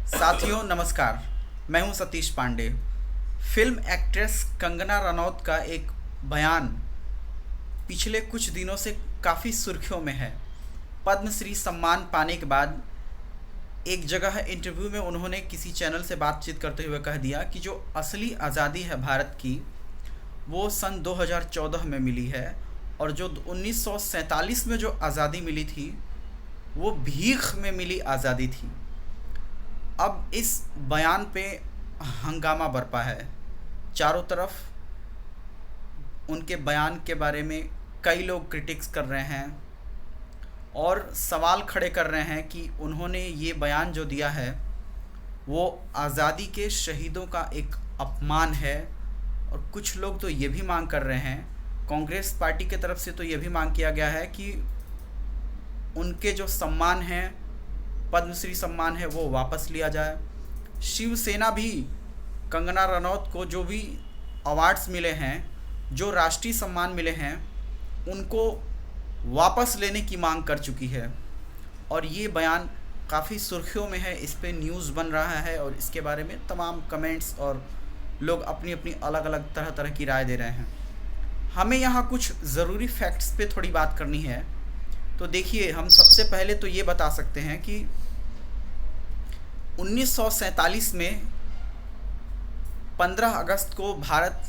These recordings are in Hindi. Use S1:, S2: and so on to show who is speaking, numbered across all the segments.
S1: साथियों नमस्कार। मैं हूं सतीश पांडे। फिल्म एक्ट्रेस कंगना रनौत का एक बयान पिछले कुछ दिनों से काफ़ी सुर्खियों में है। पद्मश्री सम्मान पाने के बाद एक जगह इंटरव्यू में उन्होंने किसी चैनल से बातचीत करते हुए कह दिया कि जो असली आज़ादी है भारत की वो सन 2014 में मिली है, और जो 1947 में जो आज़ादी मिली थी वो भीख में मिली आज़ादी थी। अब इस बयान पे हंगामा बरपा है। चारों तरफ उनके बयान के बारे में कई लोग क्रिटिक्स कर रहे हैं और सवाल खड़े कर रहे हैं कि उन्होंने ये बयान जो दिया है वो आज़ादी के शहीदों का एक अपमान है। और कुछ लोग तो ये भी मांग कर रहे हैं, कांग्रेस पार्टी की तरफ से तो ये भी मांग किया गया है कि उनके जो सम्मान हैं, पद्मश्री सम्मान है, वो वापस लिया जाए। शिवसेना भी कंगना रनौत को जो भी अवार्ड्स मिले हैं, जो राष्ट्रीय सम्मान मिले हैं, उनको वापस लेने की मांग कर चुकी है। और ये बयान काफ़ी सुर्खियों में है, इस पे न्यूज़ बन रहा है और इसके बारे में तमाम कमेंट्स और लोग अपनी अपनी अलग अलग तरह तरह की राय दे रहे हैं। हमें यहाँ कुछ ज़रूरी फैक्ट्स पे थोड़ी बात करनी है। तो देखिए, हम सबसे पहले तो ये बता सकते हैं कि 1947 में 15 अगस्त को भारत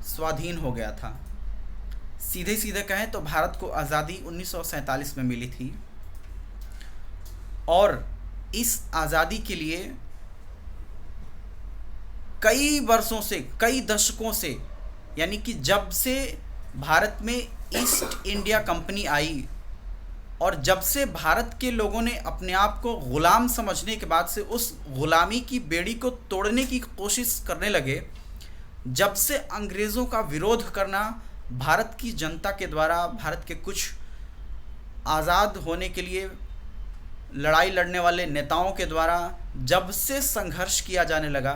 S1: स्वाधीन हो गया था। सीधे सीधे कहें तो भारत को आज़ादी 1947 में मिली थी, और इस आज़ादी के लिए कई वर्षों से, कई दशकों से, यानी कि जब से भारत में ईस्ट इंडिया कंपनी आई और जब से भारत के लोगों ने अपने आप को ग़ुलाम समझने के बाद से उस ग़ुलामी की बेड़ी को तोड़ने की कोशिश करने लगे, जब से अंग्रेज़ों का विरोध करना भारत की जनता के द्वारा, भारत के कुछ आज़ाद होने के लिए लड़ाई लड़ने वाले नेताओं के द्वारा जब से संघर्ष किया जाने लगा,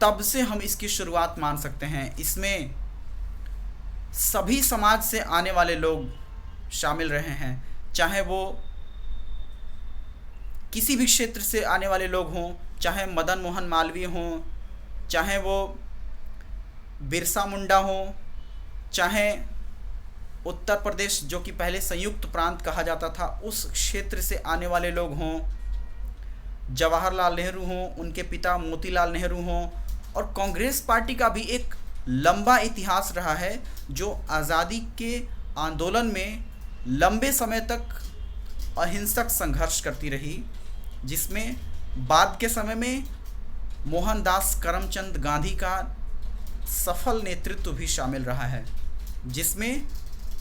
S1: तब से हम इसकी शुरुआत मान सकते हैं। इसमें सभी समाज से आने वाले लोग शामिल रहे हैं, चाहे वो किसी भी क्षेत्र से आने वाले लोग हों, चाहे मदन मोहन मालवीय हों, चाहे वो बिरसा मुंडा हों, चाहे उत्तर प्रदेश जो कि पहले संयुक्त प्रांत कहा जाता था उस क्षेत्र से आने वाले लोग हों, जवाहरलाल नेहरू हों, उनके पिता मोतीलाल नेहरू हों। और कांग्रेस पार्टी का भी एक लंबा इतिहास रहा है, जो आज़ादी के आंदोलन में लंबे समय तक अहिंसक संघर्ष करती रही, जिसमें बाद के समय में मोहनदास करमचंद गांधी का सफल नेतृत्व भी शामिल रहा है, जिसमें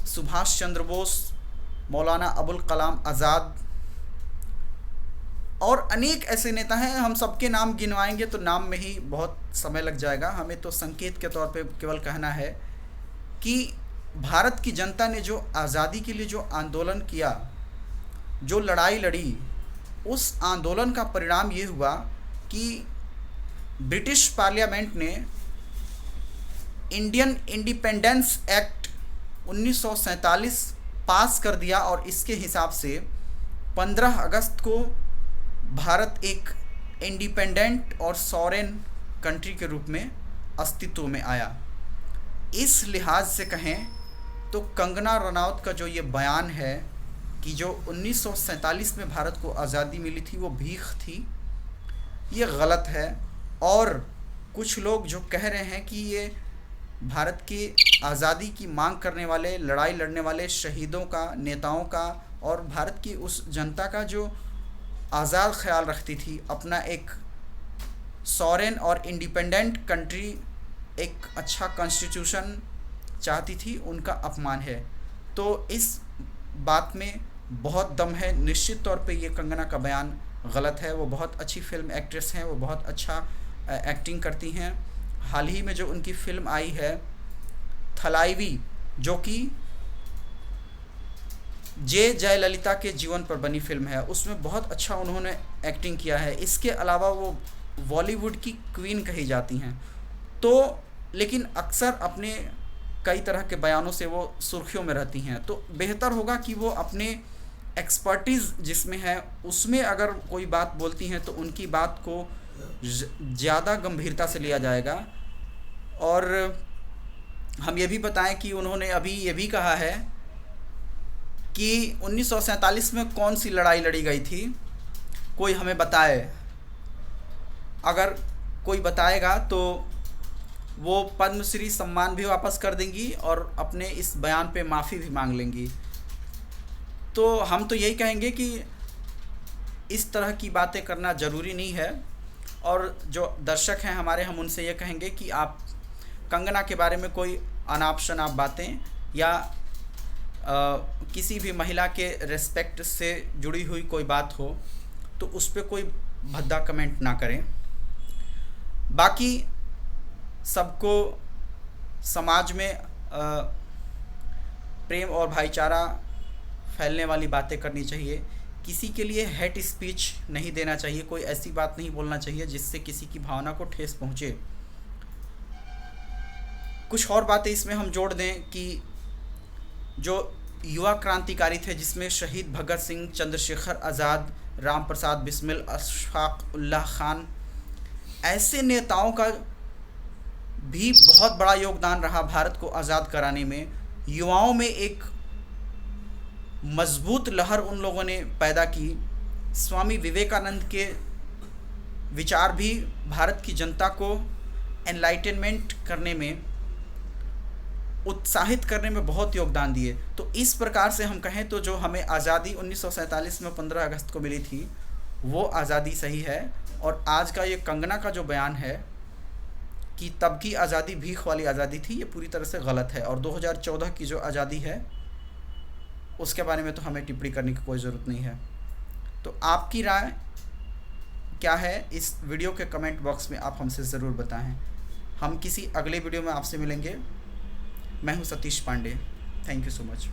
S1: सुभाष चंद्र बोस, मौलाना अबुल कलाम आज़ाद और अनेक ऐसे नेता हैं। हम सबके नाम गिनवाएंगे तो नाम में ही बहुत समय लग जाएगा। हमें तो संकेत के तौर पे केवल कहना है कि भारत की जनता ने जो आज़ादी के लिए जो आंदोलन किया, जो लड़ाई लड़ी, उस आंदोलन का परिणाम ये हुआ कि ब्रिटिश पार्लियामेंट ने इंडियन इंडिपेंडेंस एक्ट 1947 पास कर दिया, और इसके हिसाब से 15 अगस्त को भारत एक इंडिपेंडेंट और सॉवरेन कंट्री के रूप में अस्तित्व में आया। इस लिहाज से कहें तो कंगना रनौत का जो ये बयान है कि जो 1947 में भारत को आज़ादी मिली थी वो भीख थी, ये गलत है। और कुछ लोग जो कह रहे हैं कि ये भारत की आज़ादी की मांग करने वाले, लड़ाई लड़ने वाले शहीदों का, नेताओं का और भारत की उस जनता का जो आज़ाद ख्याल रखती थी, अपना एक सॉवरेन और इंडिपेंडेंट कंट्री, एक अच्छा कॉन्स्टिट्यूशन चाहती थी, उनका अपमान है। तो इस बात में बहुत दम है। निश्चित तौर पे ये कंगना का बयान गलत है। वो बहुत अच्छी फिल्म एक्ट्रेस हैं, वो बहुत अच्छा एक्टिंग करती हैं। हाल ही में जो उनकी फ़िल्म आई है थलाइवी, जो कि जे जयललिता के जीवन पर बनी फिल्म है, उसमें बहुत अच्छा उन्होंने एक्टिंग किया है। इसके अलावा वो बॉलीवुड की क्वीन कही जाती हैं। तो लेकिन अक्सर अपने कई तरह के बयानों से वो सुर्खियों में रहती हैं, तो बेहतर होगा कि वो अपने एक्सपर्टीज़ जिसमें है उसमें अगर कोई बात बोलती हैं तो उनकी बात को ज़्यादा गंभीरता से लिया जाएगा। और हम ये भी बताएं कि उन्होंने अभी ये भी कहा है कि 1947 में कौन सी लड़ाई लड़ी गई थी, कोई हमें बताए। अगर कोई बताएगा तो वो पद्मश्री सम्मान भी वापस कर देंगी और अपने इस बयान पे माफ़ी भी मांग लेंगी। तो हम तो यही कहेंगे कि इस तरह की बातें करना ज़रूरी नहीं है। और जो दर्शक हैं हमारे, हम उनसे ये कहेंगे कि आप कंगना के बारे में कोई अनाप शनाप बातें या किसी भी महिला के रेस्पेक्ट से जुड़ी हुई कोई बात हो तो उस पर कोई भद्दा कमेंट ना करें। बाकी सबको समाज में प्रेम और भाईचारा फैलने वाली बातें करनी चाहिए। किसी के लिए हेट स्पीच नहीं देना चाहिए, कोई ऐसी बात नहीं बोलना चाहिए जिससे किसी की भावना को ठेस पहुँचे। कुछ और बातें इसमें हम जोड़ दें कि जो युवा क्रांतिकारी थे जिसमें शहीद भगत सिंह, चंद्रशेखर आज़ाद, राम प्रसाद बिस्मिल, अशफाक उल्लाह खान, ऐसे नेताओं का भी बहुत बड़ा योगदान रहा भारत को आज़ाद कराने में। युवाओं में एक मजबूत लहर उन लोगों ने पैदा की। स्वामी विवेकानंद के विचार भी भारत की जनता को एनलाइटनमेंट करने में, उत्साहित करने में बहुत योगदान दिए। तो इस प्रकार से हम कहें तो जो हमें आज़ादी 1947 में 15 अगस्त को मिली थी वो आज़ादी सही है। और आज का ये कंगना का जो बयान है कि तब की आज़ादी भीख वाली आज़ादी थी, ये पूरी तरह से गलत है। और 2014 की जो आज़ादी है उसके बारे में तो हमें टिप्पणी करने की कोई ज़रूरत नहीं है। तो आपकी राय क्या है इस वीडियो के कमेंट बॉक्स में आप हमसे ज़रूर बताएं। हम किसी अगले वीडियो में आपसे मिलेंगे। मैं हूं Satish Pandey. Thank you so much.